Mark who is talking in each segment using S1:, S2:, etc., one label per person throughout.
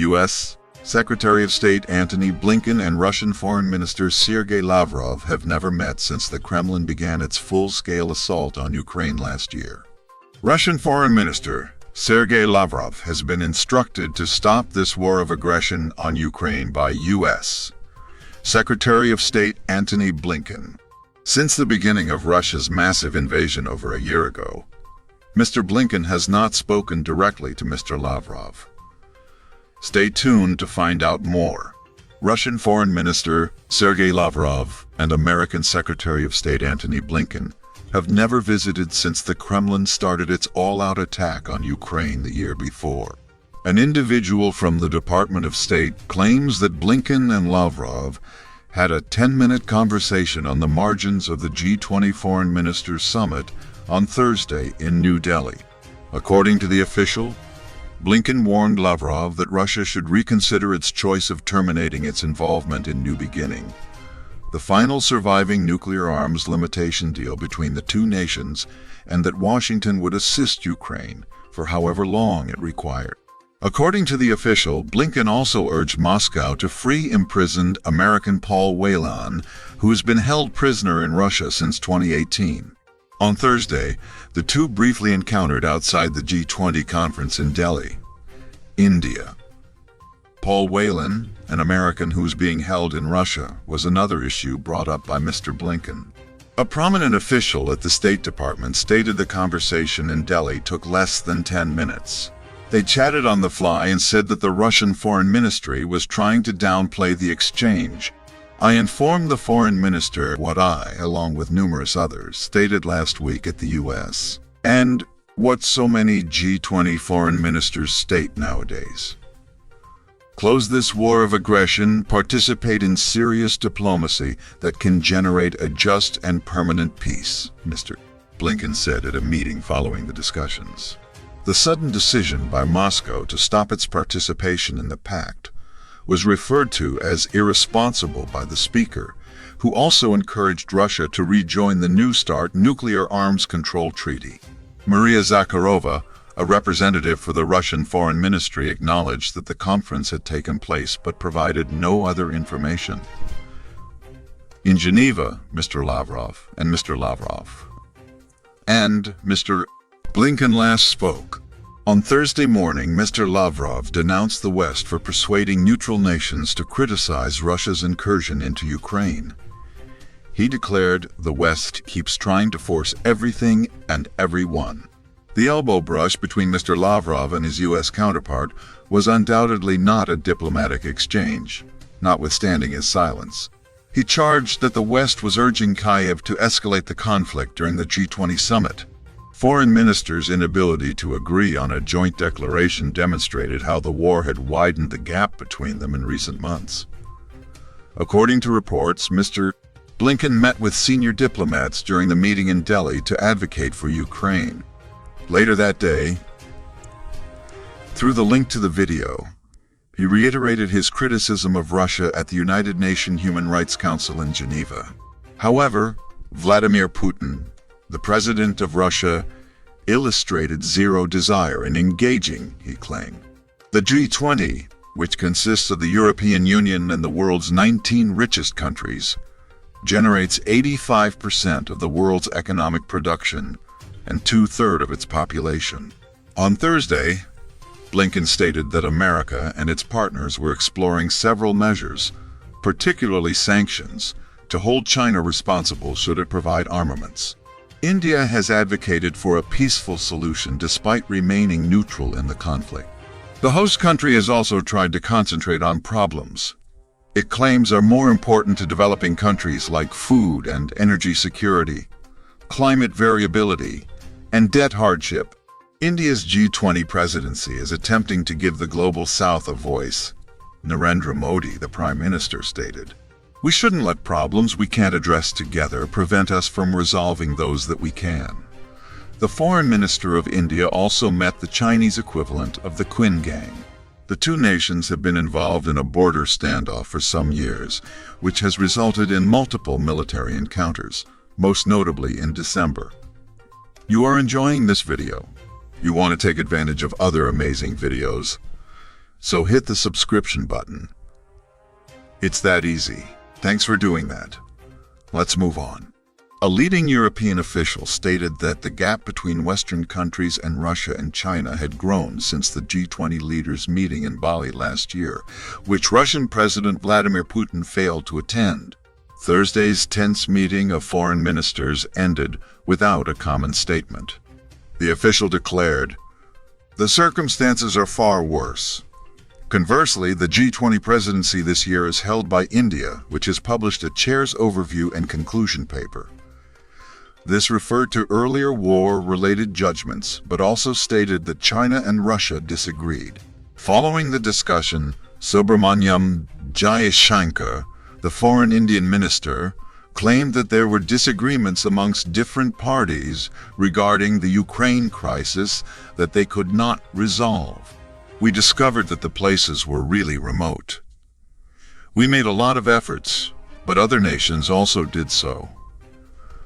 S1: U.S. Secretary of State Antony Blinken and Russian Foreign Minister Sergei Lavrov have never met since the Kremlin began its full-scale assault on Ukraine last year. Russian Foreign Minister Sergei Lavrov has been instructed to stop this war of aggression on Ukraine by U.S. Secretary of State Antony Blinken. Since the beginning of Russia's massive invasion over a year ago, Mr. Blinken has not spoken directly to Mr. Lavrov. Stay tuned to find out more. Russian Foreign Minister Sergei Lavrov and American Secretary of State Antony Blinken have never visited since the Kremlin started its all-out attack on Ukraine the year before. An individual from the Department of State claims that Blinken and Lavrov had a 10-minute conversation on the margins of the G20 Foreign Ministers Summit on Thursday in New Delhi. According to the official, Blinken warned Lavrov that Russia should reconsider its choice of terminating its involvement in New Beginning, the final surviving nuclear arms limitation deal between the two nations, and that Washington would assist Ukraine for however long it required. According to the official, Blinken also urged Moscow to free imprisoned American Paul Whelan, who has been held prisoner in Russia since 2018. On Thursday, the two briefly encountered outside the G20 conference in Delhi, India. Paul Whelan, an American who is being held in Russia, was another issue brought up by Mr. Blinken. A prominent official at the State Department stated the conversation in Delhi took less than 10 minutes. They chatted on the fly and said that the Russian Foreign Ministry was trying to downplay the exchange. I informed the foreign minister what I, along with numerous others, stated last week at the U.S. and what so many G20 foreign ministers state nowadays. Close this war of aggression, participate in serious diplomacy that can generate a just and permanent peace, Mr. Blinken said at a meeting following the discussions. The sudden decision by Moscow to stop its participation in the pact was referred to as irresponsible by the speaker, who also encouraged Russia to rejoin the New START nuclear arms control treaty. Maria Zakharova, a representative for the Russian Foreign Ministry, acknowledged that the conference had taken place but provided no other information. In Geneva, Mr. Lavrov and Mr. Blinken last spoke. On Thursday morning, Mr. Lavrov denounced the West for persuading neutral nations to criticize Russia's incursion into Ukraine. He declared the West keeps trying to force everything and everyone. The elbow brush between Mr. Lavrov and his U.S. counterpart was undoubtedly not a diplomatic exchange, notwithstanding his silence. He charged that the West was urging Kyiv to escalate the conflict during the G20 summit. Foreign ministers' inability to agree on a joint declaration demonstrated how the war had widened the gap between them in recent months. According to reports, Mr. Blinken met with senior diplomats during the meeting in Delhi to advocate for Ukraine. Later that day, through the link to the video, he reiterated his criticism of Russia at the United Nations Human Rights Council in Geneva. However, Vladimir Putin, the president of Russia, illustrated zero desire in engaging, he claimed. The G20, which consists of the European Union and the world's 19 richest countries, generates 85% of the world's economic production and two-thirds of its population. On Thursday, Blinken stated that America and its partners were exploring several measures, particularly sanctions, to hold China responsible should it provide armaments. India has advocated for a peaceful solution despite remaining neutral in the conflict. The host country has also tried to concentrate on problems it claims are more important to developing countries like food and energy security, climate variability, and debt hardship. India's G20 presidency is attempting to give the global South a voice, Narendra Modi, the Prime Minister, stated. We shouldn't let problems we can't address together prevent us from resolving those that we can. The Foreign Minister of India also met the Chinese equivalent of the Qin Gang. The two nations have been involved in a border standoff for some years, which has resulted in multiple military encounters, most notably in December. You are enjoying this video. You want to take advantage of other amazing videos? so hit the subscription button. It's that easy. Thanks for doing that. Let's move on. A leading European official stated that the gap between Western countries and Russia and China had grown since the G20 leaders' meeting in Bali last year, which Russian President Vladimir Putin failed to attend. Thursday's tense meeting of foreign ministers ended without a common statement. The official declared, "The circumstances are far worse." Conversely, the G20 presidency this year is held by India, which has published a chair's overview and conclusion paper. This referred to earlier war-related judgments, but also stated that China and Russia disagreed. Following the discussion, Subramanyam Jaishankar, the foreign Indian minister, claimed that there were disagreements amongst different parties regarding the Ukraine crisis that they could not resolve. "We discovered that the places were really remote. We made a lot of efforts, but other nations also did so.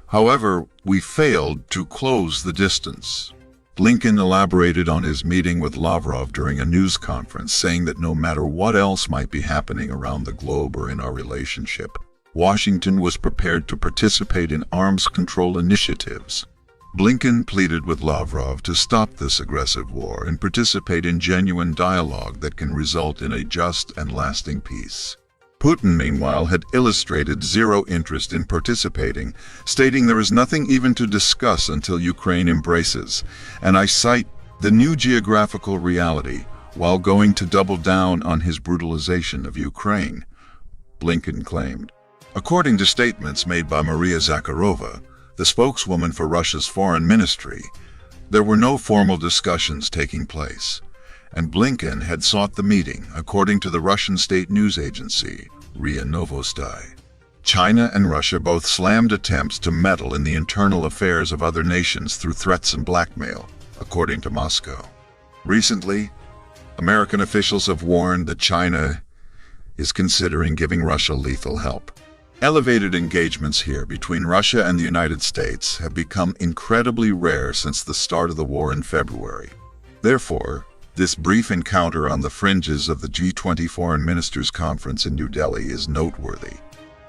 S1: However, we failed to close the distance." Blinken elaborated on his meeting with Lavrov during a news conference, saying that no matter what else might be happening around the globe or in our relationship, Washington was prepared to participate in arms control initiatives. Blinken pleaded with Lavrov to stop this aggressive war and participate in genuine dialogue that can result in a just and lasting peace. Putin, meanwhile, had illustrated zero interest in participating, stating there is nothing even to discuss until Ukraine embraces, and I cite, "the new geographical reality," while going to double down on his brutalization of Ukraine, Blinken claimed. According to statements made by Maria Zakharova, the spokeswoman for Russia's foreign ministry, there were no formal discussions taking place, and Blinken had sought the meeting, according to the Russian state news agency, RIA Novosti. China and Russia both slammed attempts to meddle in the internal affairs of other nations through threats and blackmail, according to Moscow. Recently, American officials have warned that China is considering giving Russia lethal help. Elevated engagements here between Russia and the United States have become incredibly rare since the start of the war in February. Therefore, this brief encounter on the fringes of the G20 Foreign Ministers Conference in New Delhi is noteworthy.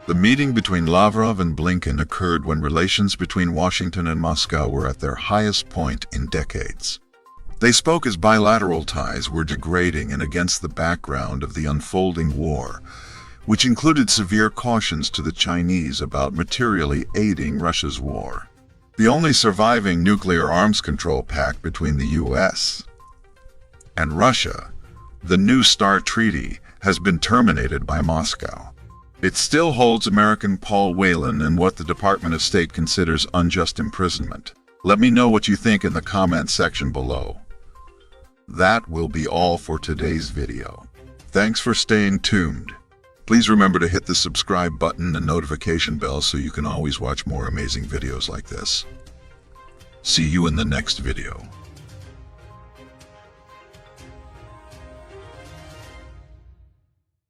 S1: The meeting between Lavrov and Blinken occurred when relations between Washington and Moscow were at their highest point in decades. They spoke as bilateral ties were degrading and against the background of the unfolding war, which included severe cautions to the Chinese about materially aiding Russia's war. The only surviving nuclear arms control pact between the U.S. and Russia, the New START Treaty, has been terminated by Moscow. It still holds American Paul Whelan in what the Department of State considers unjust imprisonment. Let me know what you think in the comments section below. That will be all for today's video. Thanks for staying tuned. Please remember to hit the subscribe button and notification bell so you can always watch more amazing videos like this. See you in the next video.